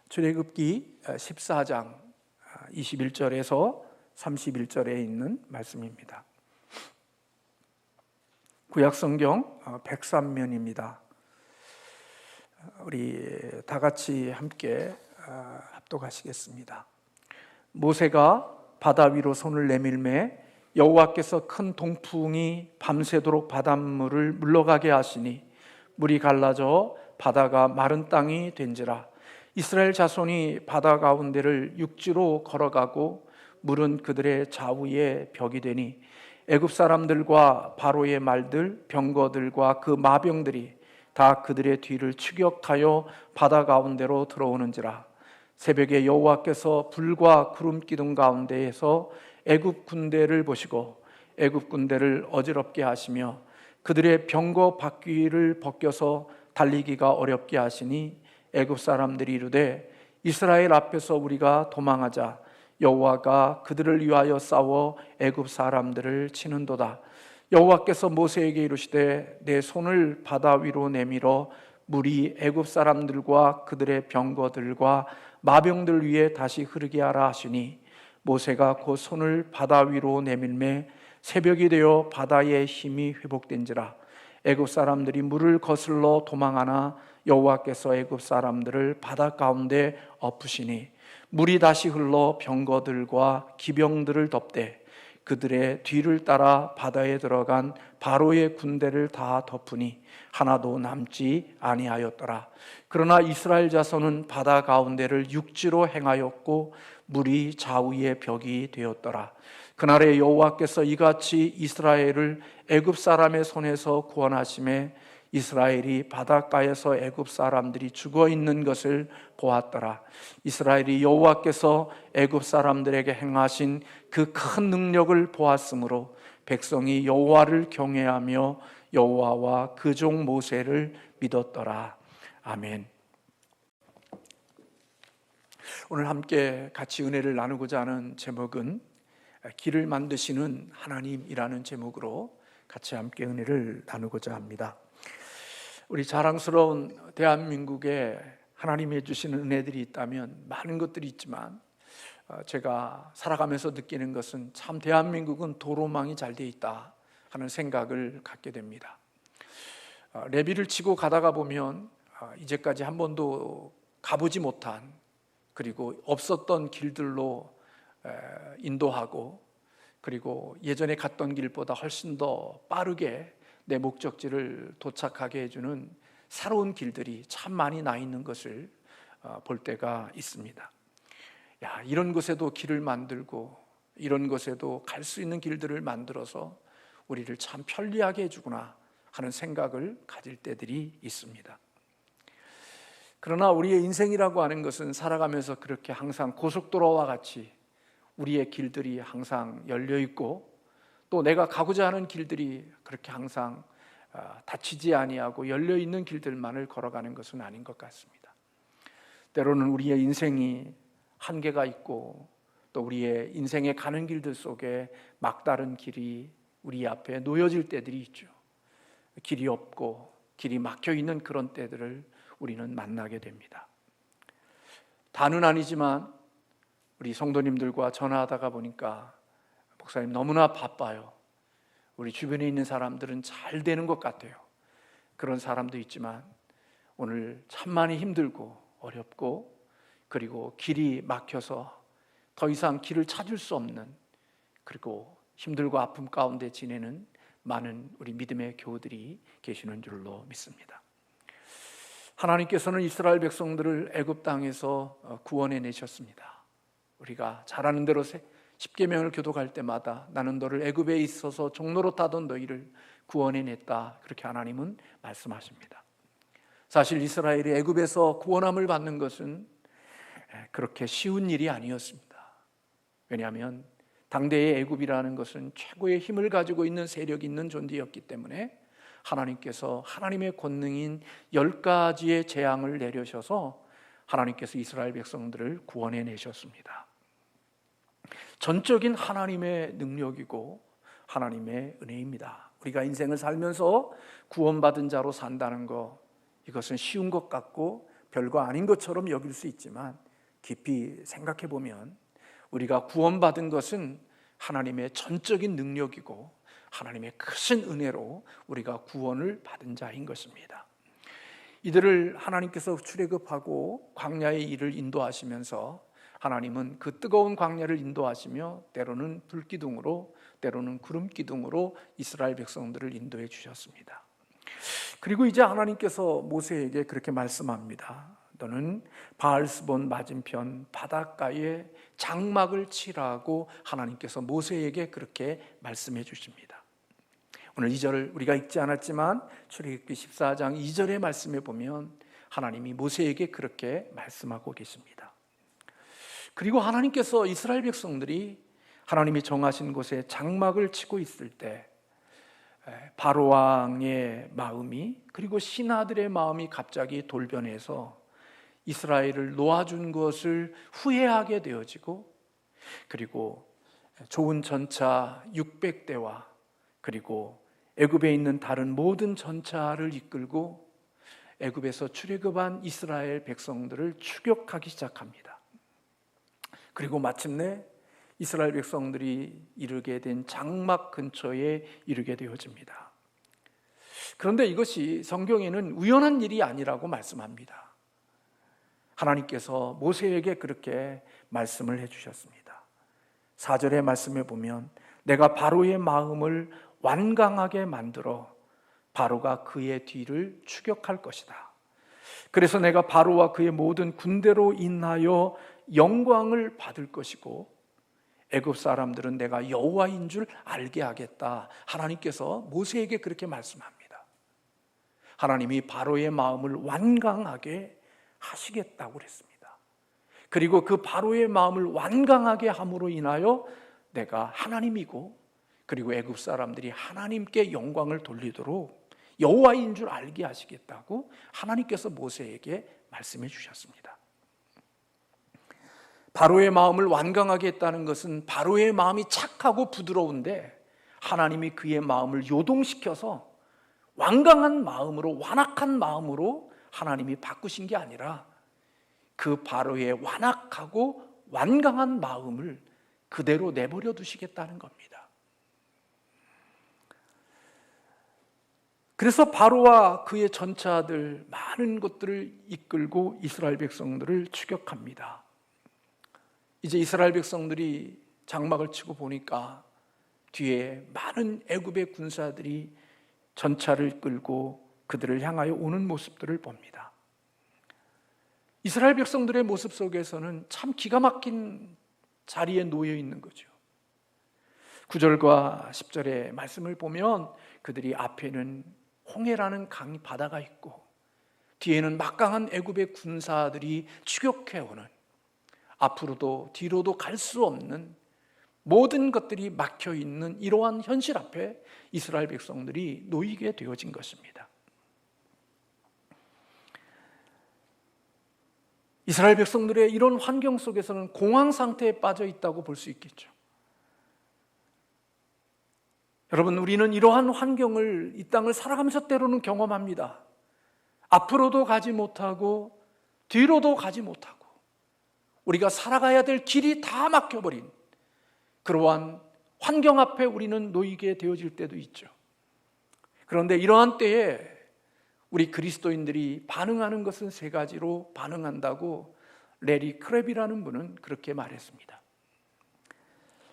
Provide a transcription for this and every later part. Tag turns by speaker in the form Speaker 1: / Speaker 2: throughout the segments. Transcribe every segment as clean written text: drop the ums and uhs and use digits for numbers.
Speaker 1: 출애굽기 14장 21절에서 31절에 있는 말씀입니다. 구약성경 103면입니다. 우리 다 같이 함께 합독하시겠습니다. 모세가 바다 위로 손을 내밀매 여호와께서 큰 동풍이 밤새도록 바닷물을 물러가게 하시니 물이 갈라져 바다가 마른 땅이 된지라. 이스라엘 자손이 바다 가운데를 육지로 걸어가고 물은 그들의 좌우에 벽이 되니 애굽 사람들과 바로의 말들, 병거들과 그 마병들이 다 그들의 뒤를 추격하여 바다 가운데로 들어오는지라. 새벽에 여호와께서 불과 구름 기둥 가운데에서 애굽 군대를 보시고 애굽 군대를 어지럽게 하시며 그들의 병거 바퀴를 벗겨서 달리기가 어렵게 하시니 애굽 사람들이 이르되 이스라엘 앞에서 우리가 도망하자. 여호와가 그들을 위하여 싸워 애굽 사람들을 치는도다. 여호와께서 모세에게 이르시되 내 손을 바다 위로 내밀어 물이 애굽 사람들과 그들의 병거들과 마병들 위에 다시 흐르게 하라 하시니 모세가 그 손을 바다 위로 내밀매 새벽이 되어 바다의 힘이 회복된지라. 애굽 사람들이 물을 거슬러 도망하나 여호와께서 애굽 사람들을 바다 가운데 엎으시니 물이 다시 흘러 병거들과 기병들을 덮되 그들의 뒤를 따라 바다에 들어간 바로의 군대를 다 덮으니 하나도 남지 아니하였더라. 그러나 이스라엘 자손은 바다 가운데를 육지로 행하였고 물이 좌우의 벽이 되었더라. 그날에 여호와께서 이같이 이스라엘을 애굽 사람의 손에서 구원하심에 이스라엘이 바닷가에서 애굽 사람들이 죽어 있는 것을 보았더라. 이스라엘이 여호와께서 애굽 사람들에게 행하신 그 큰 능력을 보았으므로 백성이 여호와를 경외하며 여호와와 그 종 모세를 믿었더라. 아멘. 오늘 함께 같이 은혜를 나누고자 하는 제목은 길을 만드시는 하나님이라는 제목으로 같이 함께 은혜를 나누고자 합니다. 우리 자랑스러운 대한민국에 하나님이 주시는 은혜들이 있다면 많은 것들이 있지만 제가 살아가면서 느끼는 것은 참 대한민국은 도로망이 잘 돼 있다 하는 생각을 갖게 됩니다. 레비를 치고 가다가 보면 이제까지 한 번도 가보지 못한 그리고 없었던 길들로 인도하고 그리고 예전에 갔던 길보다 훨씬 더 빠르게 내 목적지를 도착하게 해주는 새로운 길들이 참 많이 나 있는 것을 볼 때가 있습니다. 이런 곳에도 길을 만들고 이런 곳에도 갈 수 있는 길들을 만들어서 우리를 참 편리하게 해주구나 하는 생각을 가질 때들이 있습니다. 그러나 우리의 인생이라고 하는 것은 살아가면서 그렇게 항상 고속도로와 같이 우리의 길들이 항상 열려있고 또 내가 가고자 하는 길들이 그렇게 항상 닫히지 아니하고 열려있는 길들만을 걸어가는 것은 아닌 것 같습니다. 때로는 우리의 인생이 한계가 있고 또 우리의 인생에 가는 길들 속에 막다른 길이 우리 앞에 놓여질 때들이 있죠. 길이 없고 길이 막혀있는 그런 때들을 우리는 만나게 됩니다. 다는 아니지만 우리 성도님들과 전화하다가 보니까 목사님 너무나 바빠요. 우리 주변에 있는 사람들은 잘 되는 것 같아요. 그런 사람도 있지만 오늘 참 많이 힘들고 어렵고 그리고 길이 막혀서 더 이상 길을 찾을 수 없는 그리고 힘들고 아픔 가운데 지내는 많은 우리 믿음의 교우들이 계시는 줄로 믿습니다. 하나님께서는 이스라엘 백성들을 애굽 땅에서 구원해 내셨습니다. 우리가 잘 아는 대로 십계명을 교독할 때마다 나는 너를 애굽에 있어서 종로로 타던 너희를 구원해 냈다 그렇게 하나님은 말씀하십니다. 사실 이스라엘이 애굽에서 구원함을 받는 것은 그렇게 쉬운 일이 아니었습니다. 왜냐하면 당대의 애굽이라는 것은 최고의 힘을 가지고 있는 세력이 있는 존재였기 때문에 하나님께서 하나님의 권능인 10가지의 재앙을 내려셔서 하나님께서 이스라엘 백성들을 구원해 내셨습니다. 전적인 하나님의 능력이고 하나님의 은혜입니다. 우리가 인생을 살면서 구원받은 자로 산다는 것, 이것은 쉬운 것 같고 별거 아닌 것처럼 여길 수 있지만 깊이 생각해 보면 우리가 구원받은 것은 하나님의 전적인 능력이고 하나님의 크신 은혜로 우리가 구원을 받은 자인 것입니다. 이들을 하나님께서 출애굽하고 광야의 일을 인도하시면서 하나님은 그 뜨거운 광야를 인도하시며 때로는 불기둥으로 때로는 구름기둥으로 이스라엘 백성들을 인도해 주셨습니다. 그리고 이제 하나님께서 모세에게 그렇게 말씀합니다. 너는 바알스본 맞은편 바닷가에 장막을 치라고 하나님께서 모세에게 그렇게 말씀해 주십니다. 오늘 2절을 우리가 읽지 않았지만 출애굽기 14장 2절의 말씀에 보면 하나님이 모세에게 그렇게 말씀하고 계십니다. 그리고 하나님께서 이스라엘 백성들이 하나님이 정하신 곳에 장막을 치고 있을 때 바로 왕의 마음이 그리고 신하들의 마음이 갑자기 돌변해서 이스라엘을 놓아준 것을 후회하게 되어지고, 그리고 좋은 전차 600대와 그리고 애굽에 있는 다른 모든 전차를 이끌고 애굽에서 출애굽한 이스라엘 백성들을 추격하기 시작합니다. 그리고 마침내 이스라엘 백성들이 이르게 된 장막 근처에 이르게 되어집니다. 그런데 이것이 성경에는 우연한 일이 아니라고 말씀합니다. 하나님께서 모세에게 그렇게 말씀을 해주셨습니다. 4절의 말씀에 보면 내가 바로의 마음을 완강하게 만들어 바로가 그의 뒤를 추격할 것이다. 그래서 내가 바로와 그의 모든 군대로 인하여 영광을 받을 것이고 애굽 사람들은 내가 여호와인 줄 알게 하겠다. 하나님께서 모세에게 그렇게 말씀합니다. 하나님이 바로의 마음을 완강하게 하시겠다고 그랬습니다. 그리고 그 바로의 마음을 완강하게 함으로 인하여 내가 하나님이고 그리고 애굽 사람들이 하나님께 영광을 돌리도록 여호와인 줄 알게 하시겠다고 하나님께서 모세에게 말씀해 주셨습니다. 바로의 마음을 완강하게 했다는 것은 바로의 마음이 착하고 부드러운데 하나님이 그의 마음을 요동시켜서 완강한 마음으로, 완악한 마음으로 하나님이 바꾸신 게 아니라 그 바로의 완악하고 완강한 마음을 그대로 내버려 두시겠다는 겁니다. 그래서 바로와 그의 전차들 많은 것들을 이끌고 이스라엘 백성들을 추격합니다. 이제 이스라엘 백성들이 장막을 치고 보니까 뒤에 많은 애굽의 군사들이 전차를 끌고 그들을 향하여 오는 모습들을 봅니다. 이스라엘 백성들의 모습 속에서는 참 기가 막힌 자리에 놓여 있는 거죠. 9절과 10절의 말씀을 보면 그들이 앞에는 홍해라는 강 바다가 있고 뒤에는 막강한 애굽의 군사들이 추격해오는, 앞으로도 뒤로도 갈 수 없는 모든 것들이 막혀있는 이러한 현실 앞에 이스라엘 백성들이 놓이게 되어진 것입니다. 이스라엘 백성들의 이런 환경 속에서는 공황 상태에 빠져 있다고 볼 수 있겠죠. 여러분, 우리는 이러한 환경을 이 땅을 살아가면서 때로는 경험합니다. 앞으로도 가지 못하고 뒤로도 가지 못하고 우리가 살아가야 될 길이 다 막혀버린 그러한 환경 앞에 우리는 놓이게 되어질 때도 있죠. 그런데 이러한 때에 우리 그리스도인들이 반응하는 것은 세 가지로 반응한다고 레리 크랩이라는 분은 그렇게 말했습니다.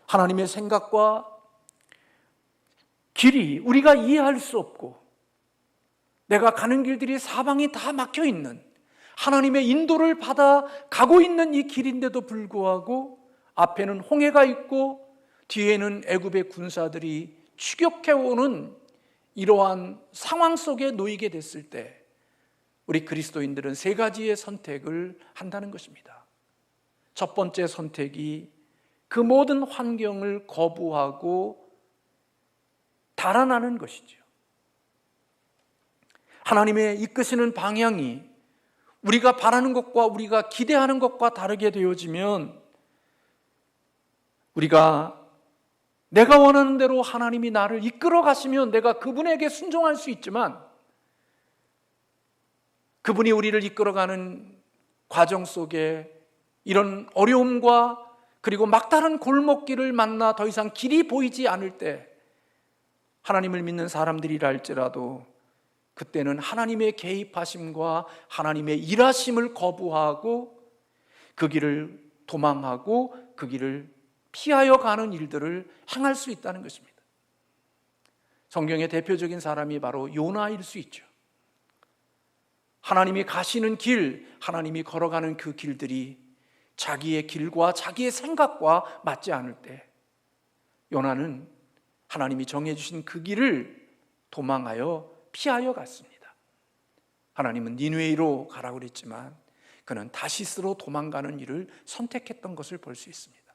Speaker 1: 하나님의 생각과 길이 우리가 이해할 수 없고 내가 가는 길들이 사방이 다 막혀 있는, 하나님의 인도를 받아 가고 있는 이 길인데도 불구하고 앞에는 홍해가 있고 뒤에는 애굽의 군사들이 추격해오는 이러한 상황 속에 놓이게 됐을 때 우리 그리스도인들은 세 가지의 선택을 한다는 것입니다. 첫 번째 선택이 그 모든 환경을 거부하고 달아나는 것이죠. 하나님의 이끄시는 방향이 우리가 바라는 것과 우리가 기대하는 것과 다르게 되어지면 우리가 내가 원하는 대로 하나님이 나를 이끌어 가시면 내가 그분에게 순종할 수 있지만 그분이 우리를 이끌어가는 과정 속에 이런 어려움과 그리고 막다른 골목길을 만나 더 이상 길이 보이지 않을 때 하나님을 믿는 사람들이라 할지라도 그때는 하나님의 개입하심과 하나님의 일하심을 거부하고 그 길을 도망하고 그 길을 피하여 가는 일들을 행할 수 있다는 것입니다. 성경의 대표적인 사람이 바로 요나일 수 있죠. 하나님이 가시는 길, 하나님이 걸어가는 그 길들이 자기의 길과 자기의 생각과 맞지 않을 때 요나는 하나님이 정해주신 그 길을 도망하여 피하여 갔습니다. 하나님은 니느웨로 가라고 그랬지만 그는 다시스로 도망가는 일을 선택했던 것을 볼 수 있습니다.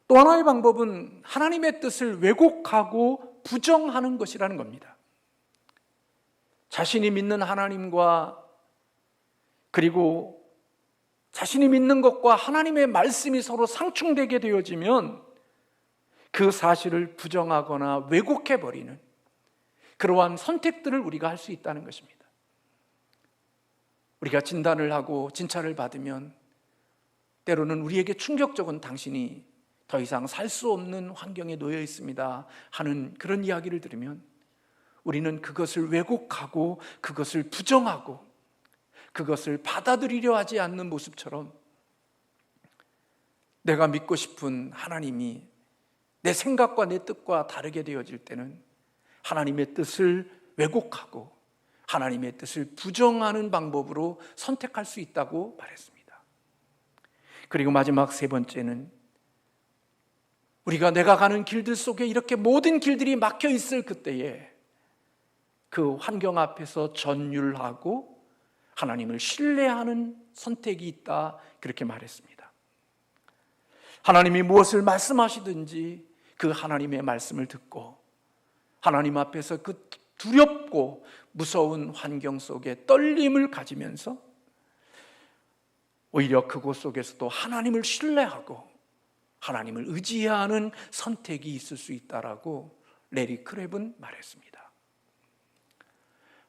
Speaker 1: 또 하나의 방법은 하나님의 뜻을 왜곡하고 부정하는 것이라는 겁니다. 자신이 믿는 하나님과 그리고 자신이 믿는 것과 하나님의 말씀이 서로 상충되게 되어지면 그 사실을 부정하거나 왜곡해버리는 그러한 선택들을 우리가 할 수 있다는 것입니다. 우리가 진단을 하고 진찰을 받으면 때로는 우리에게 충격적인 당신이 더 이상 살 수 없는 환경에 놓여 있습니다 하는 그런 이야기를 들으면 우리는 그것을 왜곡하고 그것을 부정하고 그것을 받아들이려 하지 않는 모습처럼 내가 믿고 싶은 하나님이 내 생각과 내 뜻과 다르게 되어질 때는 하나님의 뜻을 왜곡하고 하나님의 뜻을 부정하는 방법으로 선택할 수 있다고 말했습니다. 그리고 마지막 세 번째는 우리가 내가 가는 길들 속에 이렇게 모든 길들이 막혀 있을 그때에 그 환경 앞에서 전율하고 하나님을 신뢰하는 선택이 있다, 그렇게 말했습니다. 하나님이 무엇을 말씀하시든지 그 하나님의 말씀을 듣고 하나님 앞에서 그 두렵고 무서운 환경 속에 떨림을 가지면서 오히려 그곳 속에서도 하나님을 신뢰하고 하나님을 의지하는 선택이 있을 수 있다라고 레리 크랩은 말했습니다.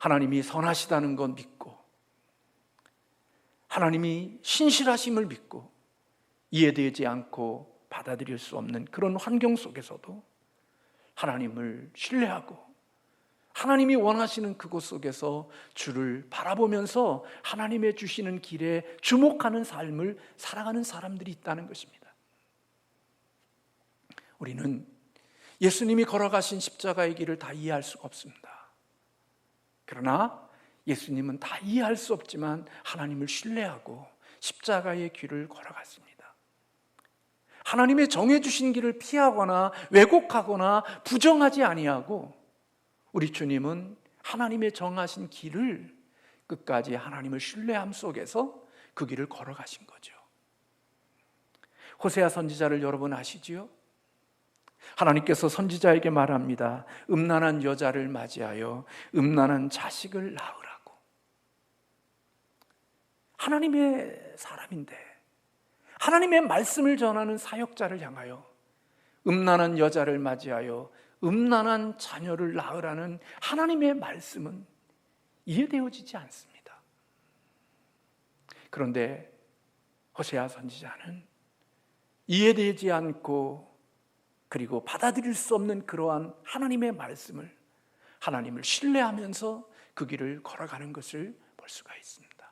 Speaker 1: 하나님이 선하시다는 건 믿고 하나님이 신실하심을 믿고 이해되지 않고 받아들일 수 없는 그런 환경 속에서도 하나님을 신뢰하고 하나님이 원하시는 그곳 속에서 주를 바라보면서 하나님의 주시는 길에 주목하는 삶을 살아가는 사람들이 있다는 것입니다. 우리는 예수님이 걸어가신 십자가의 길을 다 이해할 수가 없습니다. 그러나 예수님은 다 이해할 수 없지만 하나님을 신뢰하고 십자가의 길을 걸어갔습니다. 하나님의 정해주신 길을 피하거나 왜곡하거나 부정하지 아니하고 우리 주님은 하나님의 정하신 길을 끝까지 하나님을 신뢰함 속에서 그 길을 걸어가신 거죠. 호세아 선지자를 여러분 아시지요? 하나님께서 선지자에게 말합니다. 음란한 여자를 맞이하여 음란한 자식을 낳으라고. 하나님의 사람인데 하나님의 말씀을 전하는 사역자를 향하여 음란한 여자를 맞이하여 음란한 자녀를 낳으라는 하나님의 말씀은 이해되어지지 않습니다. 그런데 호세아 선지자는 이해되지 않고 그리고 받아들일 수 없는 그러한 하나님의 말씀을 하나님을 신뢰하면서 그 길을 걸어가는 것을 볼 수가 있습니다.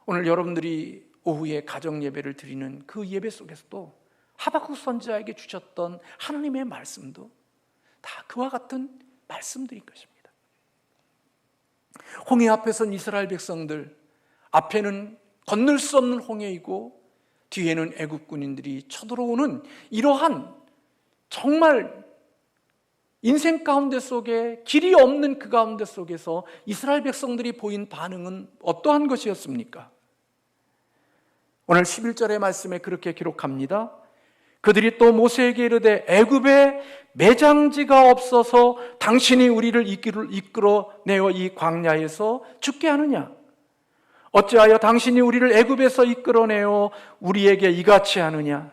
Speaker 1: 오늘 여러분들이 오후에 가정 예배를 드리는 그 예배 속에서도 하박국 선지자에게 주셨던 하나님의 말씀도 다 그와 같은 말씀들인 것입니다. 홍해 앞에 선 이스라엘 백성들, 앞에는 건널 수 없는 홍해이고 뒤에는 애굽 군인들이 쳐들어오는 이러한 정말 인생 가운데 속에 길이 없는 그 가운데 속에서 이스라엘 백성들이 보인 반응은 어떠한 것이었습니까? 오늘 11절의 말씀에 그렇게 기록합니다. 그들이 또 모세에게 이르되 애굽에 매장지가 없어서 당신이 우리를 이끌어내어 이 광야에서 죽게 하느냐? 어찌하여 당신이 우리를 애굽에서 이끌어내어 우리에게 이같이 하느냐?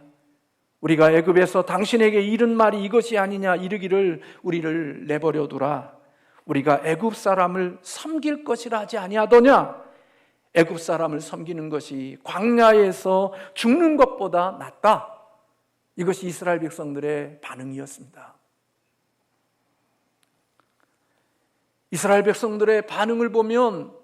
Speaker 1: 우리가 애굽에서 당신에게 이른 말이 이것이 아니냐? 이르기를 우리를 내버려 두라. 우리가 애굽 사람을 섬길 것이라 하지 아니하더냐? 애굽 사람을 섬기는 것이 광야에서 죽는 것보다 낫다. 이것이 이스라엘 백성들의 반응이었습니다. 이스라엘 백성들의 반응을 보면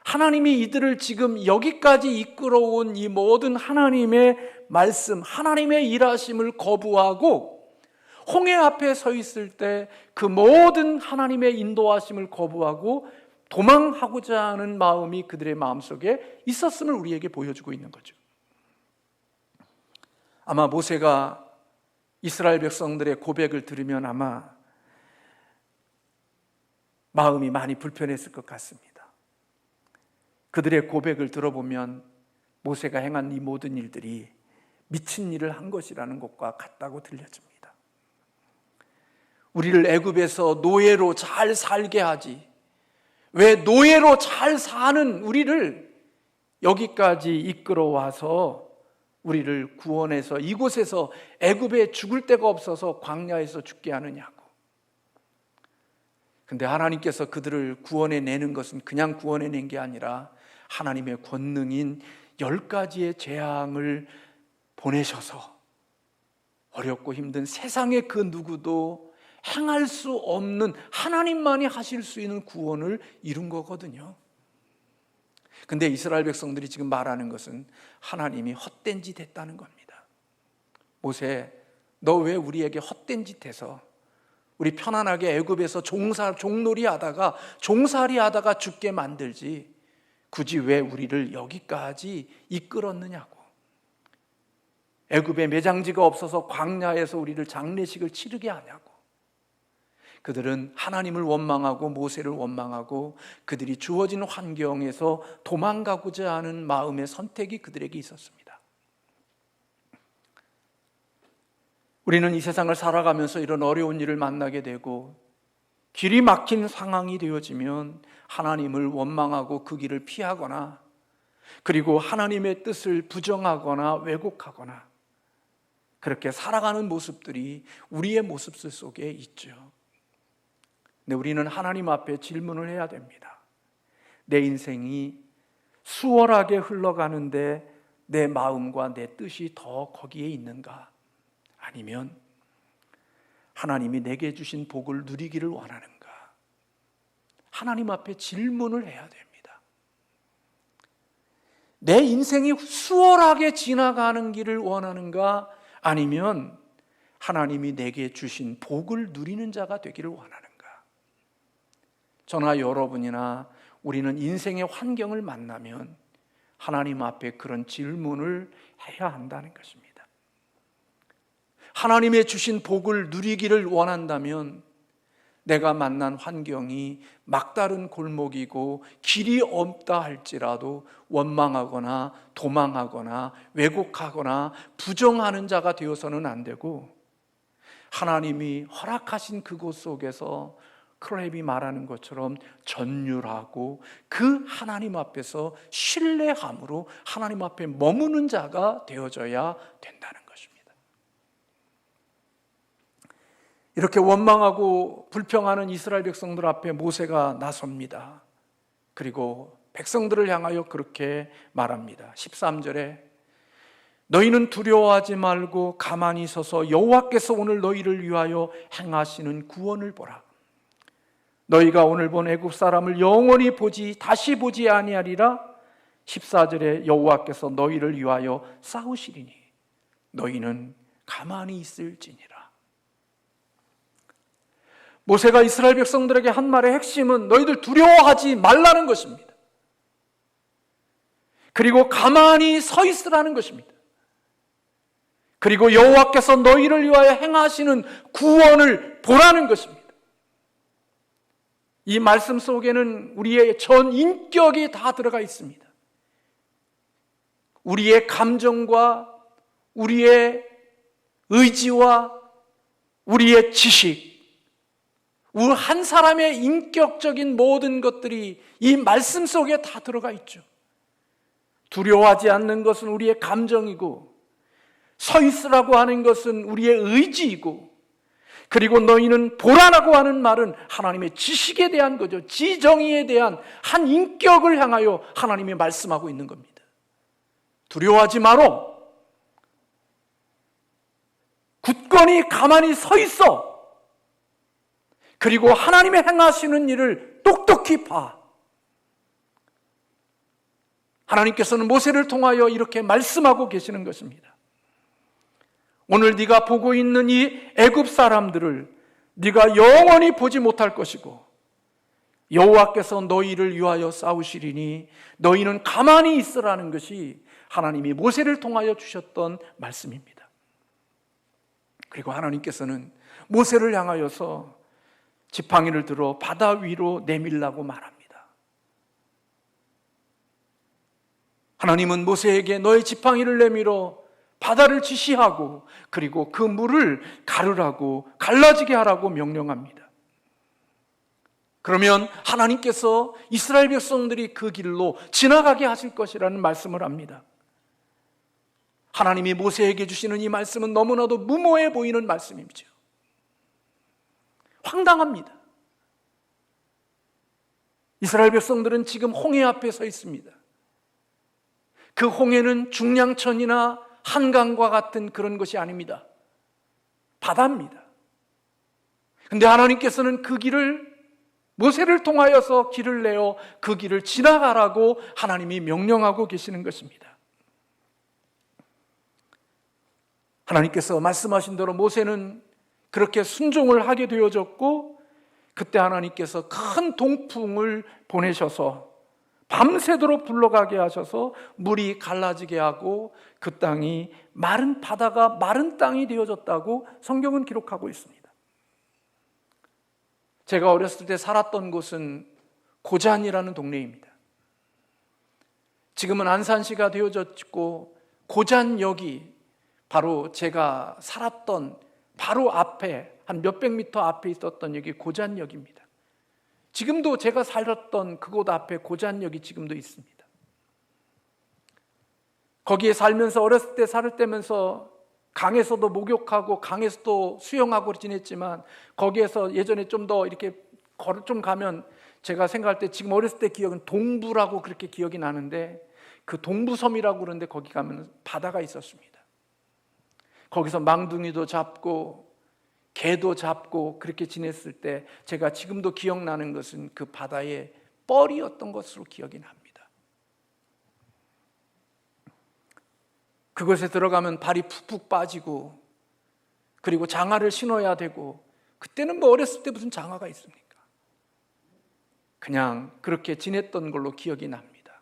Speaker 1: 하나님이 이들을 지금 여기까지 이끌어온 이 모든 하나님의 말씀, 하나님의 일하심을 거부하고 홍해 앞에 서 있을 때 그 모든 하나님의 인도하심을 거부하고 도망하고자 하는 마음이 그들의 마음속에 있었음을 우리에게 보여주고 있는 거죠. 아마 모세가 이스라엘 백성들의 고백을 들으면 아마 마음이 많이 불편했을 것 같습니다. 그들의 고백을 들어보면 모세가 행한 이 모든 일들이 미친 일을 한 것이라는 것과 같다고 들려집니다. 우리를 애굽에서 노예로 잘 살게 하지, 왜 노예로 잘 사는 우리를 여기까지 이끌어와서 우리를 구원해서 이곳에서 애굽에 죽을 데가 없어서 광야에서 죽게 하느냐고. 근데 하나님께서 그들을 구원해내는 것은 그냥 구원해낸 게 아니라 하나님의 권능인 10가지의 재앙을 보내셔서 어렵고 힘든 세상의 그 누구도 행할 수 없는 하나님만이 하실 수 있는 구원을 이룬 거거든요. 근데 이스라엘 백성들이 지금 말하는 것은 하나님이 헛된 짓 했다는 겁니다. 모세, 너 왜 우리에게 헛된 짓 해서 우리 편안하게 애굽에서 종놀이 하다가 종살이 하다가 죽게 만들지 굳이 왜 우리를 여기까지 이끌었느냐고. 애굽에 매장지가 없어서 광야에서 우리를 장례식을 치르게 하냐고. 그들은 하나님을 원망하고 모세를 원망하고 그들이 주어진 환경에서 도망가고자 하는 마음의 선택이 그들에게 있었습니다. 우리는 이 세상을 살아가면서 이런 어려운 일을 만나게 되고 길이 막힌 상황이 되어지면 하나님을 원망하고 그 길을 피하거나 그리고 하나님의 뜻을 부정하거나 왜곡하거나 그렇게 살아가는 모습들이 우리의 모습 속에 있죠. 근데 우리는 하나님 앞에 질문을 해야 됩니다. 내 인생이 수월하게 흘러가는데 내 마음과 내 뜻이 더 거기에 있는가? 아니면 하나님이 내게 주신 복을 누리기를 원하는가? 하나님 앞에 질문을 해야 됩니다. 내 인생이 수월하게 지나가는 길을 원하는가? 아니면 하나님이 내게 주신 복을 누리는 자가 되기를 원하는가? 저나 여러분이나 우리는 인생의 환경을 만나면 하나님 앞에 그런 질문을 해야 한다는 것입니다. 하나님의 주신 복을 누리기를 원한다면 내가 만난 환경이 막다른 골목이고 길이 없다 할지라도 원망하거나 도망하거나 왜곡하거나 부정하는 자가 되어서는 안 되고 하나님이 허락하신 그곳 속에서 클랩이 말하는 것처럼 전율하고 그 하나님 앞에서 신뢰함으로 하나님 앞에 머무는 자가 되어져야 된다는 것입니다. 이렇게 원망하고 불평하는 이스라엘 백성들 앞에 모세가 나섭니다. 그리고 백성들을 향하여 그렇게 말합니다. 13절에 너희는 두려워하지 말고 가만히 서서 여호와께서 오늘 너희를 위하여 행하시는 구원을 보라. 너희가 오늘 본 애굽 사람을 영원히 다시 보지 아니하리라. 14절에 여호와께서 너희를 위하여 싸우시리니 너희는 가만히 있을지니라. 모세가 이스라엘 백성들에게 한 말의 핵심은 너희들 두려워하지 말라는 것입니다. 그리고 가만히 서 있으라는 것입니다. 그리고 여호와께서 너희를 위하여 행하시는 구원을 보라는 것입니다. 이 말씀 속에는 우리의 전 인격이 다 들어가 있습니다. 우리의 감정과 우리의 의지와 우리의 지식, 우리 한 사람의 인격적인 모든 것들이 이 말씀 속에 다 들어가 있죠. 두려워하지 않는 것은 우리의 감정이고 서 있으라고 하는 것은 우리의 의지이고 그리고 너희는 보라라고 하는 말은 하나님의 지식에 대한 거죠. 지정의에 대한 한 인격을 향하여 하나님이 말씀하고 있는 겁니다. 두려워하지 마라. 굳건히 가만히 서 있어. 그리고 하나님의 행하시는 일을 똑똑히 봐. 하나님께서는 모세를 통하여 이렇게 말씀하고 계시는 것입니다. 오늘 네가 보고 있는 이 애굽 사람들을 네가 영원히 보지 못할 것이고 여호와께서 너희를 위하여 싸우시리니 너희는 가만히 있으라는 것이 하나님이 모세를 통하여 주셨던 말씀입니다. 그리고 하나님께서는 모세를 향하여서 지팡이를 들어 바다 위로 내밀라고 말합니다. 하나님은 모세에게 너의 지팡이를 내밀어 바다를 지시하고 그리고 그 물을 가르라고 갈라지게 하라고 명령합니다. 그러면 하나님께서 이스라엘 백성들이 그 길로 지나가게 하실 것이라는 말씀을 합니다. 하나님이 모세에게 주시는 이 말씀은 너무나도 무모해 보이는 말씀이죠. 황당합니다. 이스라엘 백성들은 지금 홍해 앞에 서 있습니다. 그 홍해는 중량천이나 한강과 같은 그런 것이 아닙니다. 바다입니다. 그런데 하나님께서는 그 길을 모세를 통하여서 길을 내어 그 길을 지나가라고 하나님이 명령하고 계시는 것입니다. 하나님께서 말씀하신 대로 모세는 그렇게 순종을 하게 되어졌고 그때 하나님께서 큰 동풍을 보내셔서 밤새도록 불러가게 하셔서 물이 갈라지게 하고 그 땅이 마른 바다가 마른 땅이 되어졌다고 성경은 기록하고 있습니다. 제가 어렸을 때 살았던 곳은 고잔이라는 동네입니다. 지금은 안산시가 되어졌고 고잔역이 바로 제가 살았던 바로 앞에 한 몇백 미터 앞에 있었던 역이 고잔역입니다. 지금도 제가 살았던 그곳 앞에 고잔역이 지금도 있습니다. 거기에 살면서 어렸을 때 살 때면서 강에서도 목욕하고 강에서도 수영하고 지냈지만 거기에서 예전에 좀 더 이렇게 걸어 좀 가면 제가 생각할 때 지금 어렸을 때 기억은 동부라고 그렇게 기억이 나는데 그 동부섬이라고 그러는데 거기 가면 바다가 있었습니다. 거기서 망둥이도 잡고 개도 잡고 그렇게 지냈을 때 제가 지금도 기억나는 것은 그 바다의 뻘이었던 것으로 기억이 납니다. 그곳에 들어가면 발이 푹푹 빠지고 그리고 장화를 신어야 되고 그때는 뭐 어렸을 때 무슨 장화가 있습니까? 그냥 그렇게 지냈던 걸로 기억이 납니다.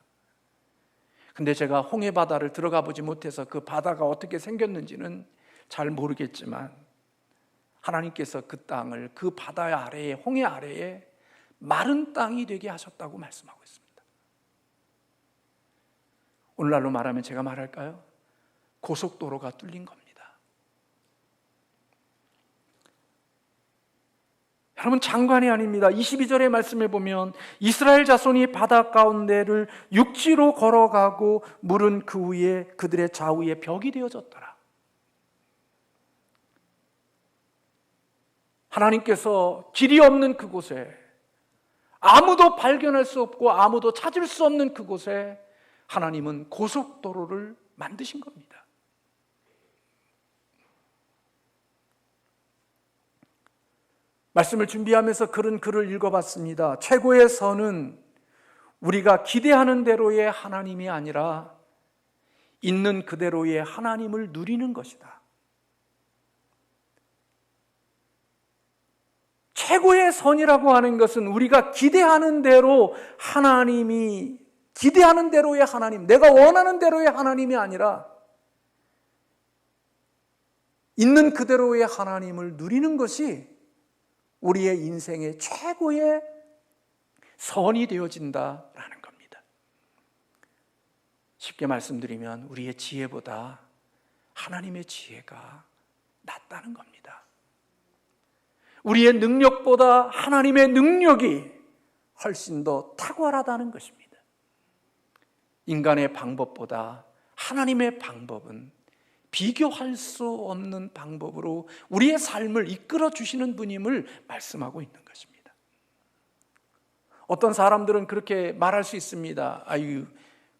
Speaker 1: 근데 제가 홍해바다를 들어가 보지 못해서 그 바다가 어떻게 생겼는지는 잘 모르겠지만 하나님께서 그 땅을 그 바다 아래에 홍해 아래에 마른 땅이 되게 하셨다고 말씀하고 있습니다. 오늘날로 말하면 제가 말할까요? 고속도로가 뚫린 겁니다. 여러분 장관이 아닙니다. 22절의 말씀에 보면 이스라엘 자손이 바다 가운데를 육지로 걸어가고 물은 그 위에 그들의 좌우에 벽이 되어졌더라. 하나님께서 길이 없는 그곳에 아무도 발견할 수 없고 아무도 찾을 수 없는 그곳에 하나님은 고속도로를 만드신 겁니다. 말씀을 준비하면서 그런 글을 읽어봤습니다. 최고의 선은 우리가 기대하는 대로의 하나님이 아니라 있는 그대로의 하나님을 누리는 것이다. 최고의 선이라고 하는 것은 우리가 기대하는 대로 하나님이 기대하는 대로의 하나님, 내가 원하는 대로의 하나님이 아니라 있는 그대로의 하나님을 누리는 것이 우리의 인생의 최고의 선이 되어진다라는 겁니다. 쉽게 말씀드리면 우리의 지혜보다 하나님의 지혜가 낫다는 겁니다. 우리의 능력보다 하나님의 능력이 훨씬 더 탁월하다는 것입니다. 인간의 방법보다 하나님의 방법은 비교할 수 없는 방법으로 우리의 삶을 이끌어 주시는 분임을 말씀하고 있는 것입니다. 어떤 사람들은 그렇게 말할 수 있습니다. 아유,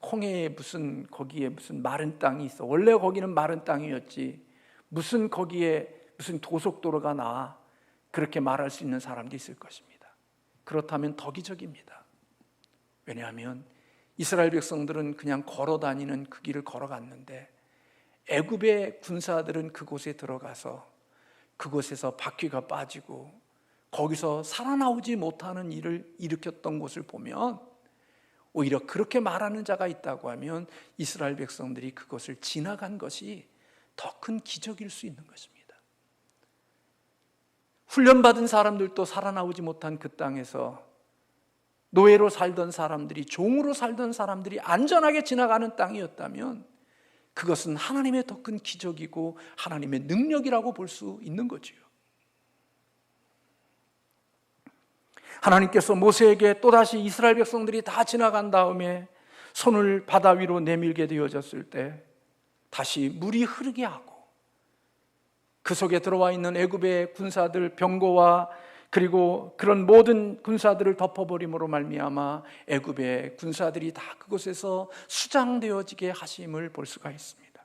Speaker 1: 홍해에 거기에 무슨 마른 땅이 있어. 원래 거기는 마른 땅이었지. 거기에 무슨 고속도로가 나와. 그렇게 말할 수 있는 사람도 있을 것입니다. 그렇다면 더 기적입니다. 왜냐하면 이스라엘 백성들은 그냥 걸어 다니는 그 길을 걸어갔는데 애굽의 군사들은 그곳에 들어가서 그곳에서 바퀴가 빠지고 거기서 살아나오지 못하는 일을 일으켰던 것을 보면, 오히려 그렇게 말하는 자가 있다고 하면 이스라엘 백성들이 그것을 지나간 것이 더 큰 기적일 수 있는 것입니다. 훈련받은 사람들도 살아나오지 못한 그 땅에서 노예로 살던 사람들이, 종으로 살던 사람들이 안전하게 지나가는 땅이었다면 그것은 하나님의 더 큰 기적이고 하나님의 능력이라고 볼 수 있는 거지요. 하나님께서 모세에게 또다시 이스라엘 백성들이 다 지나간 다음에 손을 바다 위로 내밀게 되어졌을 때 다시 물이 흐르게 하고 그 속에 들어와 있는 애굽의 군사들, 병거와 그리고 그런 모든 군사들을 덮어버림으로 말미암아 애굽의 군사들이 다 그곳에서 수장되어지게 하심을 볼 수가 있습니다.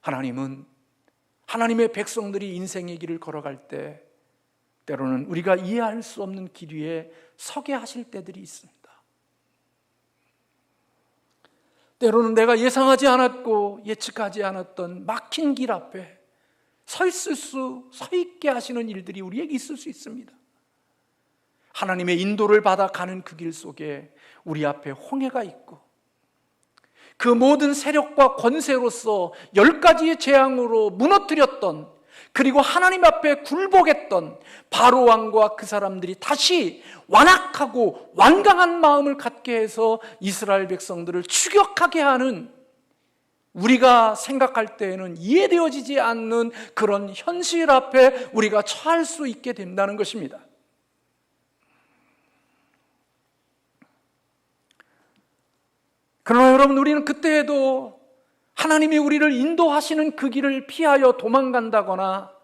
Speaker 1: 하나님은 하나님의 백성들이 인생의 길을 걸어갈 때 때로는 우리가 이해할 수 없는 길 위에 서게 하실 때들이 있습니다. 때로는 내가 예상하지 않았고 예측하지 않았던 막힌 길 앞에 서 있게 하시는 일들이 우리에게 있을 수 있습니다. 하나님의 인도를 받아 가는 그 길 속에 우리 앞에 홍해가 있고 그 모든 세력과 권세로서 10가지의 재앙으로 무너뜨렸던, 그리고 하나님 앞에 굴복했던 바로 왕과 그 사람들이 다시 완악하고 완강한 마음을 갖게 해서 이스라엘 백성들을 추격하게 하는, 우리가 생각할 때에는 이해되어지지 않는 그런 현실 앞에 우리가 처할 수 있게 된다는 것입니다. 그러나 여러분, 우리는 그때에도 하나님이 우리를 인도하시는 그 길을 피하여 도망간다거나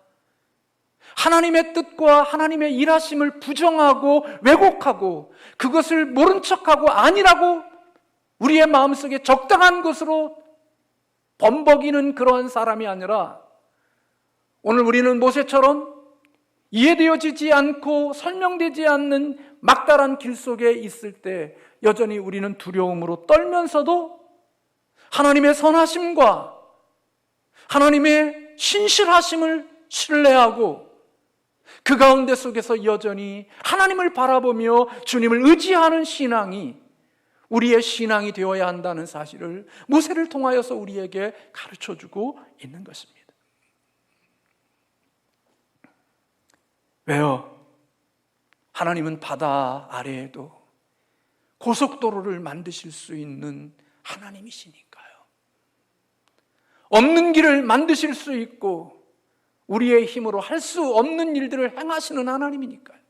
Speaker 1: 하나님의 뜻과 하나님의 일하심을 부정하고 왜곡하고 그것을 모른 척하고 아니라고 우리의 마음속에 적당한 것으로 범벅이는 그러한 사람이 아니라, 오늘 우리는 모세처럼 이해되어지지 않고 설명되지 않는 막다른 길 속에 있을 때 여전히 우리는 두려움으로 떨면서도 하나님의 선하심과 하나님의 신실하심을 신뢰하고 그 가운데 속에서 여전히 하나님을 바라보며 주님을 의지하는 신앙이 우리의 신앙이 되어야 한다는 사실을 모세를 통하여서 우리에게 가르쳐주고 있는 것입니다. 왜요? 하나님은 바다 아래에도 고속도로를 만드실 수 있는 하나님이시니까요. 없는 길을 만드실 수 있고 우리의 힘으로 할 수 없는 일들을 행하시는 하나님이니까요.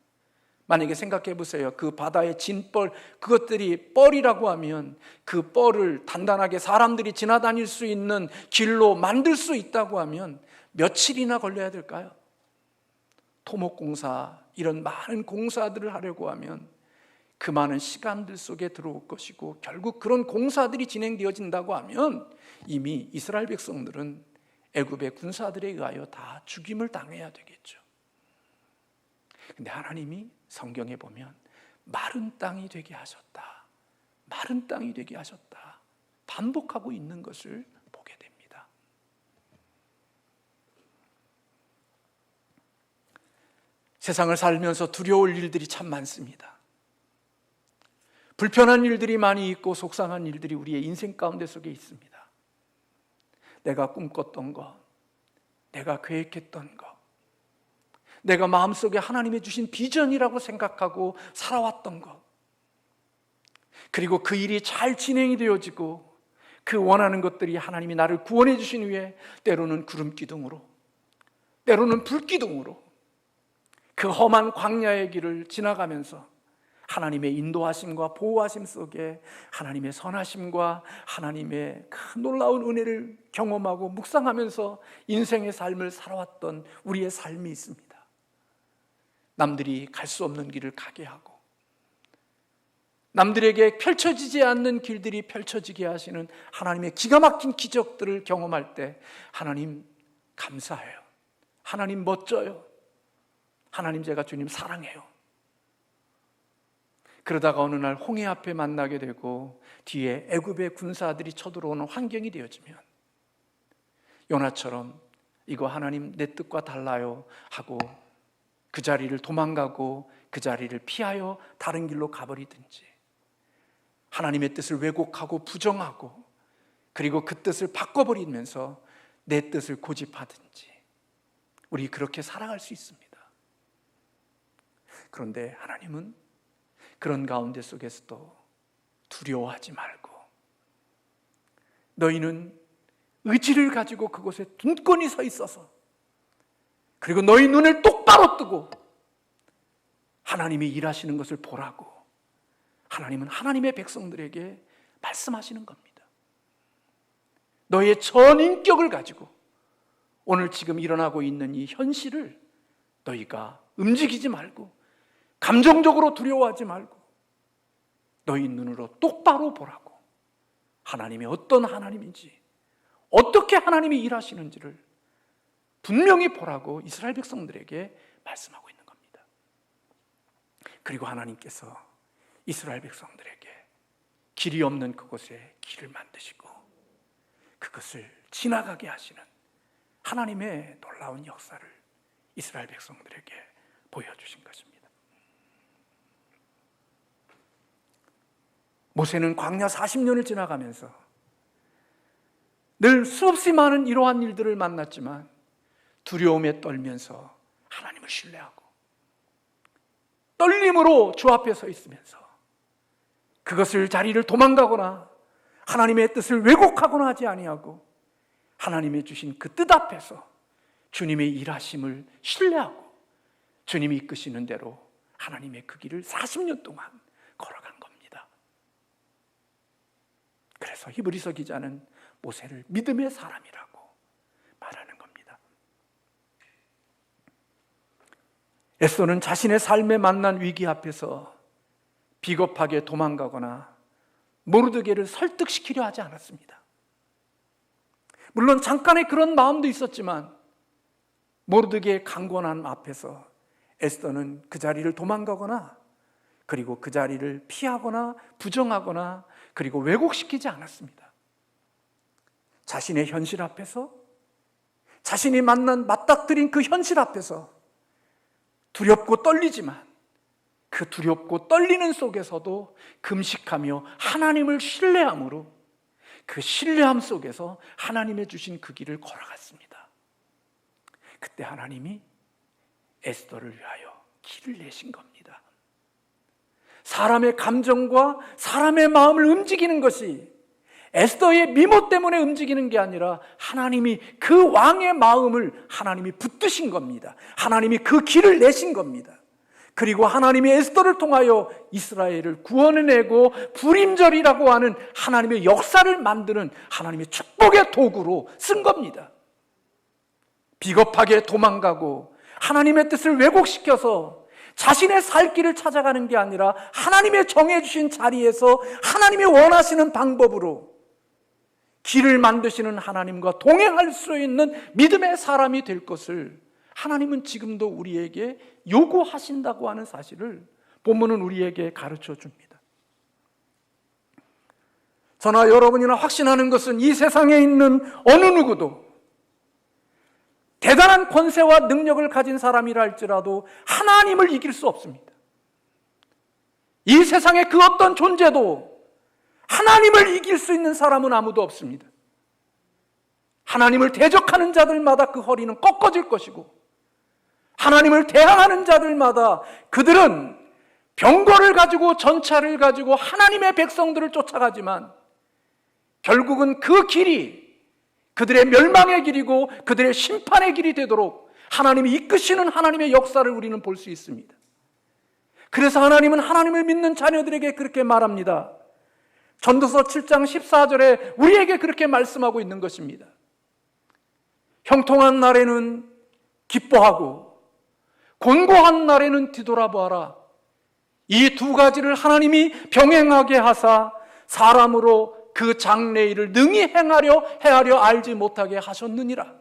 Speaker 1: 만약에 생각해 보세요. 그 바다의 진뻘, 그것들이 뻘이라고 하면 그 뻘을 단단하게 사람들이 지나다닐 수 있는 길로 만들 수 있다고 하면 며칠이나 걸려야 될까요? 토목공사, 이런 많은 공사들을 하려고 하면 그 많은 시간들 속에 들어올 것이고, 결국 그런 공사들이 진행되어진다고 하면 이미 이스라엘 백성들은 애굽의 군사들에 의하여 다 죽임을 당해야 되겠죠. 근데 하나님이 성경에 보면 마른 땅이 되게 하셨다, 마른 땅이 되게 하셨다 반복하고 있는 것을 보게 됩니다. 세상을 살면서 두려울 일들이 참 많습니다. 불편한 일들이 많이 있고 속상한 일들이 우리의 인생 가운데 속에 있습니다. 내가 꿈꿨던 것, 내가 계획했던 것, 내가 마음속에 하나님이 주신 비전이라고 생각하고 살아왔던 것, 그리고 그 일이 잘 진행이 되어지고 그 원하는 것들이 하나님이 나를 구원해 주신 후에 때로는 구름기둥으로, 때로는 불기둥으로 그 험한 광야의 길을 지나가면서 하나님의 인도하심과 보호하심 속에 하나님의 선하심과 하나님의 큰 놀라운 은혜를 경험하고 묵상하면서 인생의 삶을 살아왔던 우리의 삶이 있습니다. 남들이 갈 수 없는 길을 가게 하고 남들에게 펼쳐지지 않는 길들이 펼쳐지게 하시는 하나님의 기가 막힌 기적들을 경험할 때 하나님 감사해요. 하나님 멋져요. 하나님 제가 주님 사랑해요. 그러다가 어느 날 홍해 앞에 만나게 되고 뒤에 애굽의 군사들이 쳐들어오는 환경이 되어지면 요나처럼 이거 하나님 내 뜻과 달라요 하고 그 자리를 도망가고 그 자리를 피하여 다른 길로 가버리든지 하나님의 뜻을 왜곡하고 부정하고 그리고 그 뜻을 바꿔버리면서 내 뜻을 고집하든지 우리 그렇게 살아갈 수 있습니다. 그런데 하나님은 그런 가운데 속에서도 두려워하지 말고 너희는 의지를 가지고 그곳에 굳건히 서 있어서 그리고 너희 눈을 똑바로 뜨고 하나님이 일하시는 것을 보라고 하나님은 하나님의 백성들에게 말씀하시는 겁니다. 너의 전인격을 가지고 오늘 지금 일어나고 있는 이 현실을 너희가 움직이지 말고 감정적으로 두려워하지 말고 너희 눈으로 똑바로 보라고 하나님이 어떤 하나님인지 어떻게 하나님이 일하시는지를 분명히 보라고 이스라엘 백성들에게 말씀하고 있는 겁니다. 그리고 하나님께서 이스라엘 백성들에게 길이 없는 그곳에 길을 만드시고 그것을 지나가게 하시는 하나님의 놀라운 역사를 이스라엘 백성들에게 보여주신 것입니다. 모세는 광야 40년을 지나가면서 늘 수없이 많은 이러한 일들을 만났지만 두려움에 떨면서 하나님을 신뢰하고 떨림으로 주 앞에 서 있으면서 그것을 자리를 도망가거나 하나님의 뜻을 왜곡하거나 하지 아니하고 하나님의 주신 그 뜻 앞에서 주님의 일하심을 신뢰하고 주님이 이끄시는 대로 하나님의 그 길을 40년 동안 걸어간 겁니다. 그래서 히브리서 기자는 모세를 믿음의 사람이라고 말하는 겁니다. 에스더는 자신의 삶에 만난 위기 앞에서 비겁하게 도망가거나 모르드게를 설득시키려 하지 않았습니다. 물론 잠깐의 그런 마음도 있었지만 모르드게의 강권함 앞에서 에스더는 그 자리를 도망가거나 그리고 그 자리를 피하거나 부정하거나 그리고 왜곡시키지 않았습니다. 자신의 현실 앞에서 자신이 맞닥뜨린 그 현실 앞에서 두렵고 떨리지만 그 두렵고 떨리는 속에서도 금식하며 하나님을 신뢰함으로 그 신뢰함 속에서 하나님의 주신 그 길을 걸어갔습니다. 그때 하나님이 에스더를 위하여 길을 내신 겁니다. 사람의 감정과 사람의 마음을 움직이는 것이 에스더의 미모 때문에 움직이는 게 아니라 하나님이 그 왕의 마음을 하나님이 붙드신 겁니다. 하나님이 그 길을 내신 겁니다. 그리고 하나님이 에스더를 통하여 이스라엘을 구원해내고 불임절이라고 하는 하나님의 역사를 만드는 하나님의 축복의 도구로 쓴 겁니다. 비겁하게 도망가고 하나님의 뜻을 왜곡시켜서 자신의 살 길을 찾아가는 게 아니라 하나님의 정해주신 자리에서 하나님이 원하시는 방법으로 길을 만드시는 하나님과 동행할 수 있는 믿음의 사람이 될 것을 하나님은 지금도 우리에게 요구하신다고 하는 사실을 본문은 우리에게 가르쳐 줍니다. 저나 여러분이나 확신하는 것은 이 세상에 있는 어느 누구도 대단한 권세와 능력을 가진 사람이라 할지라도 하나님을 이길 수 없습니다. 이 세상의 그 어떤 존재도 하나님을 이길 수 있는 사람은 아무도 없습니다. 하나님을 대적하는 자들마다 그 허리는 꺾어질 것이고 하나님을 대항하는 자들마다 그들은 병거를 가지고 전차를 가지고 하나님의 백성들을 쫓아가지만 결국은 그 길이 그들의 멸망의 길이고 그들의 심판의 길이 되도록 하나님이 이끄시는 하나님의 역사를 우리는 볼 수 있습니다. 그래서 하나님은 하나님을 믿는 자녀들에게 그렇게 말합니다. 전도서 7장 14절에 우리에게 그렇게 말씀하고 있는 것입니다. 형통한 날에는 기뻐하고 곤고한 날에는 뒤돌아보아라. 이 두 가지를 하나님이 병행하게 하사 사람으로 그 장래일을 능히 헤아려 알지 못하게 하셨느니라.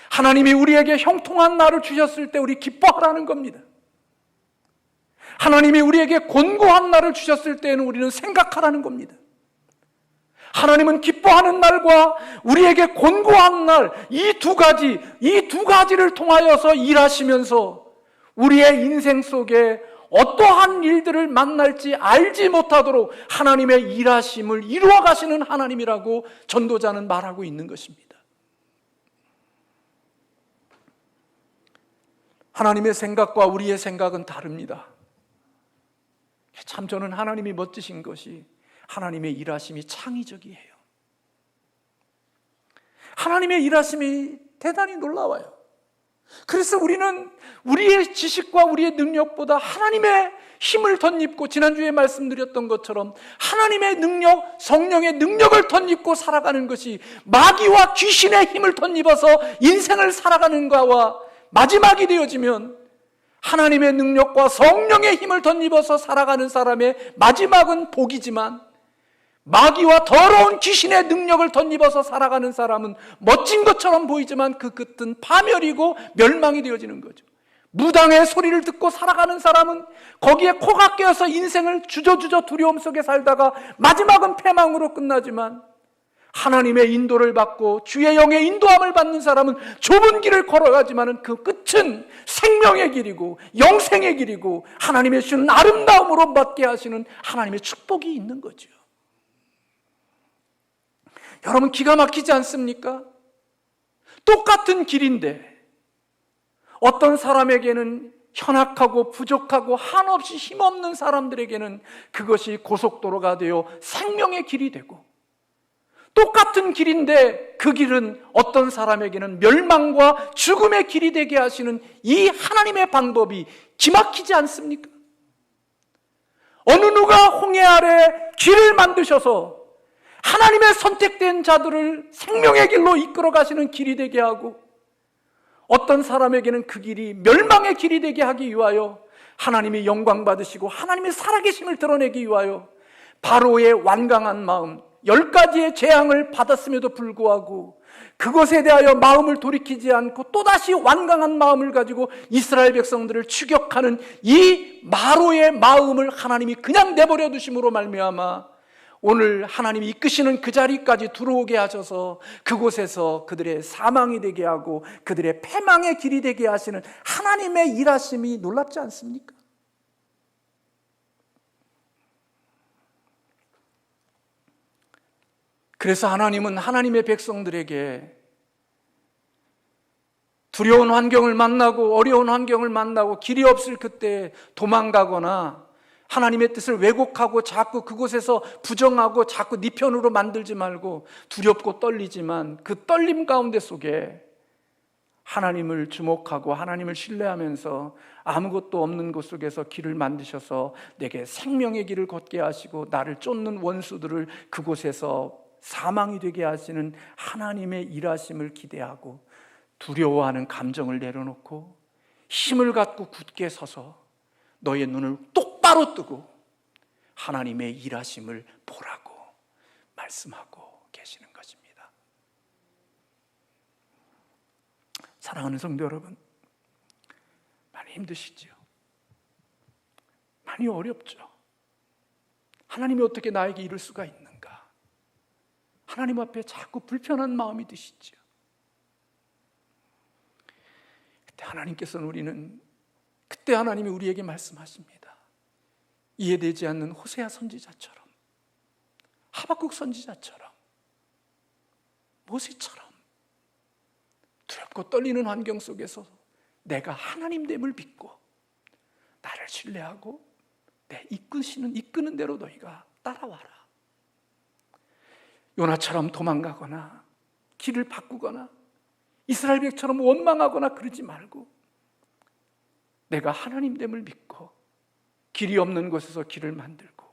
Speaker 1: 하나님이 우리에게 형통한 날을 주셨을 때 우리 기뻐하라는 겁니다. 하나님이 우리에게 곤고한 날을 주셨을 때에는 우리는 생각하라는 겁니다. 하나님은 기뻐하는 날과 우리에게 곤고한 날, 이 두 가지를 통하여서 일하시면서 우리의 인생 속에 어떠한 일들을 만날지 알지 못하도록 하나님의 일하심을 이루어 가시는 하나님이라고 전도자는 말하고 있는 것입니다. 하나님의 생각과 우리의 생각은 다릅니다. 참 저는 하나님이 멋지신 것이 하나님의 일하심이 창의적이에요. 하나님의 일하심이 대단히 놀라워요. 그래서 우리는 우리의 지식과 우리의 능력보다 하나님의 힘을 덧입고, 지난주에 말씀드렸던 것처럼 하나님의 능력, 성령의 능력을 덧입고 살아가는 것이 마귀와 귀신의 힘을 덧입어서 인생을 살아가는 것과 마지막이 되어지면 하나님의 능력과 성령의 힘을 덧입어서 살아가는 사람의 마지막은 복이지만, 마귀와 더러운 귀신의 능력을 덧입어서 살아가는 사람은 멋진 것처럼 보이지만 그 끝은 파멸이고 멸망이 되어지는 거죠. 무당의 소리를 듣고 살아가는 사람은 거기에 코가 끼어서 인생을 주저주저 두려움 속에 살다가 마지막은 패망으로 끝나지만, 하나님의 인도를 받고 주의 영의 인도함을 받는 사람은 좁은 길을 걸어가지만 그 끝은 생명의 길이고 영생의 길이고 하나님의 주는 아름다움으로 맞게 하시는 하나님의 축복이 있는 거죠. 여러분, 기가 막히지 않습니까? 똑같은 길인데 어떤 사람에게는 현악하고 부족하고 한없이 힘없는 사람들에게는 그것이 고속도로가 되어 생명의 길이 되고, 똑같은 길인데 그 길은 어떤 사람에게는 멸망과 죽음의 길이 되게 하시는 이 하나님의 방법이 기막히지 않습니까? 어느 누가 홍해 아래 길을 만드셔서 하나님의 선택된 자들을 생명의 길로 이끌어 가시는 길이 되게 하고, 어떤 사람에게는 그 길이 멸망의 길이 되게 하기 위하여 하나님이 영광 받으시고 하나님의 살아계심을 드러내기 위하여 바로의 완강한 마음, 10가지의 재앙을 받았음에도 불구하고 그것에 대하여 마음을 돌이키지 않고 또다시 완강한 마음을 가지고 이스라엘 백성들을 추격하는 이 마로의 마음을 하나님이 그냥 내버려 두심으로 말미암아 오늘 하나님이 이끄시는 그 자리까지 들어오게 하셔서 그곳에서 그들의 사망이 되게 하고 그들의 패망의 길이 되게 하시는 하나님의 일하심이 놀랍지 않습니까? 그래서 하나님은 하나님의 백성들에게 두려운 환경을 만나고 어려운 환경을 만나고 길이 없을 그때 도망가거나 하나님의 뜻을 왜곡하고 자꾸 그곳에서 부정하고 자꾸 네 편으로 만들지 말고, 두렵고 떨리지만 그 떨림 가운데 속에 하나님을 주목하고 하나님을 신뢰하면서 아무것도 없는 곳 속에서 길을 만드셔서 내게 생명의 길을 걷게 하시고 나를 쫓는 원수들을 그곳에서 사망이 되게 하시는 하나님의 일하심을 기대하고 두려워하는 감정을 내려놓고 힘을 갖고 굳게 서서 너의 눈을 똑바로 뜨고 하나님의 일하심을 보라고 말씀하고 계시는 것입니다. 사랑하는 성도 여러분, 많이 힘드시죠? 많이 어렵죠? 하나님이 어떻게 나에게 이럴 수가 있는가? 하나님 앞에 자꾸 불편한 마음이 드시죠? 그때 하나님이 우리에게 말씀하십니다. 이해되지 않는 호세아 선지자처럼, 하박국 선지자처럼, 모세처럼 두렵고 떨리는 환경 속에서 내가 하나님됨을 믿고 나를 신뢰하고 내 이끄는 대로 너희가 따라와라. 요나처럼 도망가거나 길을 바꾸거나 이스라엘 백성처럼 원망하거나 그러지 말고 내가 하나님됨을 믿고 길이 없는 곳에서 길을 만들고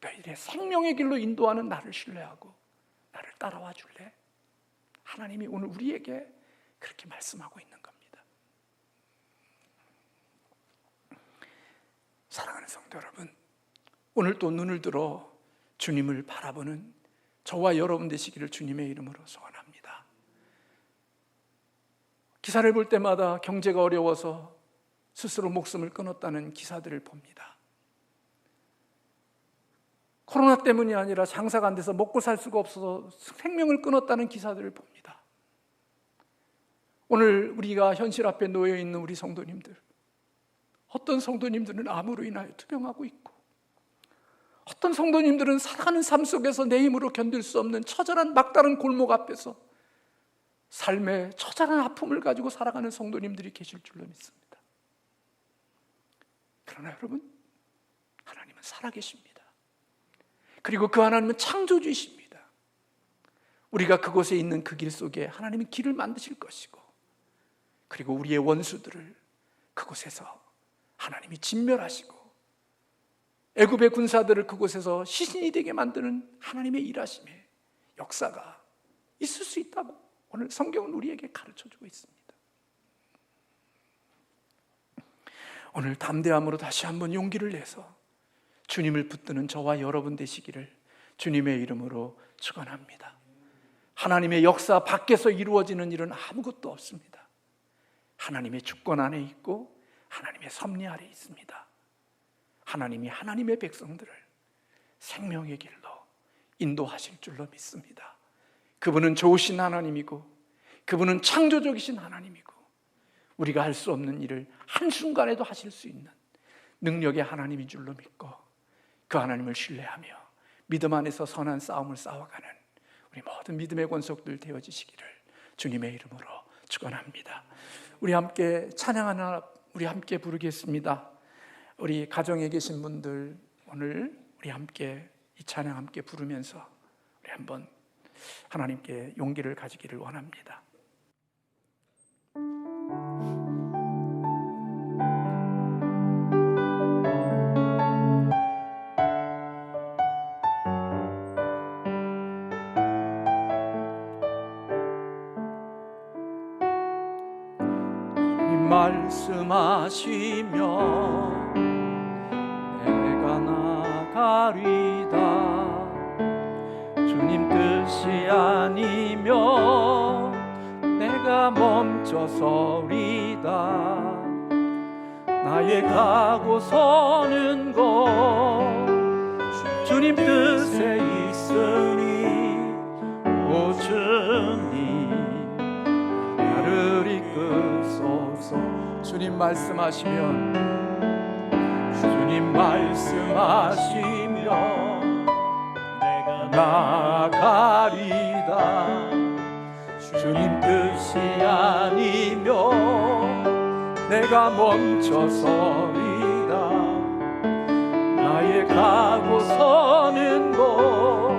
Speaker 1: 너희들의 생명의 길로 인도하는 나를 신뢰하고 나를 따라와 줄래? 하나님이 오늘 우리에게 그렇게 말씀하고 있는 겁니다. 사랑하는 성도 여러분, 오늘 또 눈을 들어 주님을 바라보는 저와 여러분 되시기를 주님의 이름으로 소원합니다. 기사를 볼 때마다 경제가 어려워서 스스로 목숨을 끊었다는 기사들을 봅니다. 코로나 때문이 아니라 장사가 안 돼서 먹고 살 수가 없어서 생명을 끊었다는 기사들을 봅니다. 오늘 우리가 현실 앞에 놓여 있는 우리 성도님들, 어떤 성도님들은 암으로 인하여 투병하고 있고, 어떤 성도님들은 살아가는 삶 속에서 내 힘으로 견딜 수 없는 처절한 막다른 골목 앞에서 삶의 처절한 아픔을 가지고 살아가는 성도님들이 계실 줄로 믿습니다. 그러나 여러분, 하나님은 살아계십니다. 그리고 그 하나님은 창조주이십니다. 우리가 그곳에 있는 그 길 속에 하나님은 길을 만드실 것이고, 그리고 우리의 원수들을 그곳에서 하나님이 진멸하시고, 애굽의 군사들을 그곳에서 시신이 되게 만드는 하나님의 일하심의 역사가 있을 수 있다고 오늘 성경은 우리에게 가르쳐주고 있습니다. 오늘 담대함으로 다시 한번 용기를 내서 주님을 붙드는 저와 여러분 되시기를 주님의 이름으로 축원합니다. 하나님의 역사 밖에서 이루어지는 일은 아무것도 없습니다. 하나님의 주권 안에 있고 하나님의 섭리 아래 있습니다. 하나님이 하나님의 백성들을 생명의 길로 인도하실 줄로 믿습니다. 그분은 좋으신 하나님이고 그분은 창조적이신 하나님이고 우리가 할 수 없는 일을 한순간에도 하실 수 있는 능력의 하나님인 줄로 믿고 그 하나님을 신뢰하며 믿음 안에서 선한 싸움을 싸워가는 우리 모든 믿음의 권속들 되어지시기를 주님의 이름으로 축원합니다. 우리 함께 찬양하나 우리 함께 부르겠습니다. 우리 가정에 계신 분들 오늘 우리 함께 이 찬양 함께 부르면서 우리 한번 하나님께 용기를 가지기를 원합니다. 말씀하시며 내가 나가리다. 주님 뜻이 아니며 내가 멈춰서리다. 나의 가고 서는 곳 주님 뜻에 있으니 오 주님 나를 이끄소서. 주님 말씀하시면 주님 말씀하시며 내가 나가리다. 주님 뜻이 아니며 내가 멈춰서리다. 나의 가고 서는 곳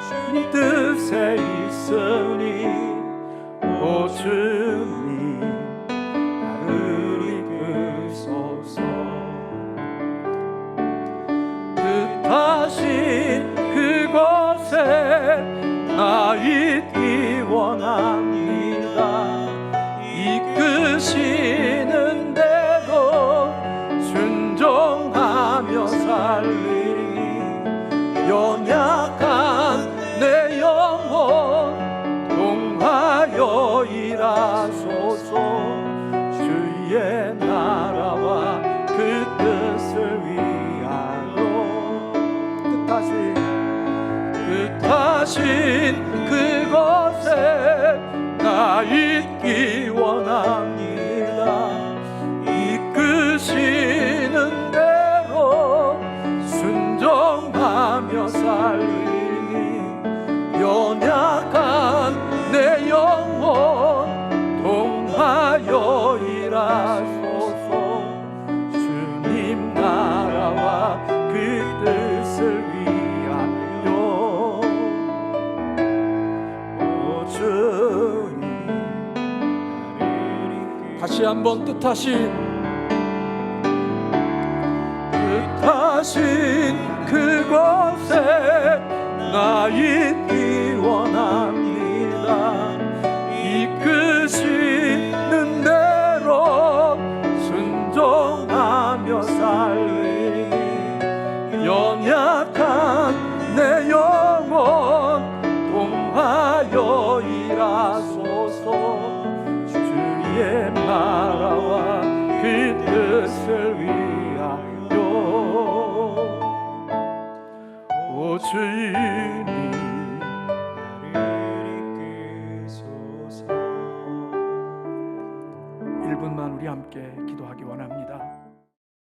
Speaker 1: 주님 뜻에 있으니 오 주님 나를 이끄소서. 뜻하신 그곳에 나 있기 원합니다. 이끄시는 대로 순종하며 살리니 연약한 내 영혼 동하여 일하소서. 주의 나라와 그 뜻을 위하여 뜻하신 그곳에 나 있기 원합니다. 이끄시는 대로 순종하며 살리니 연약한 내 영혼 동하여 일하소서. 주님 나라와 그 뜻을 위하여 오 주님. 다시 한번 뜻하신 하신 그곳에 나 있기 원합니다. 이끄시는 대로 순종하며 살리니 연약한 내 영혼 동하여 일하소서. 주의 나라와 그 뜻을 위하여 오 주님 1분만 우리 함께 기도하기 원합니다.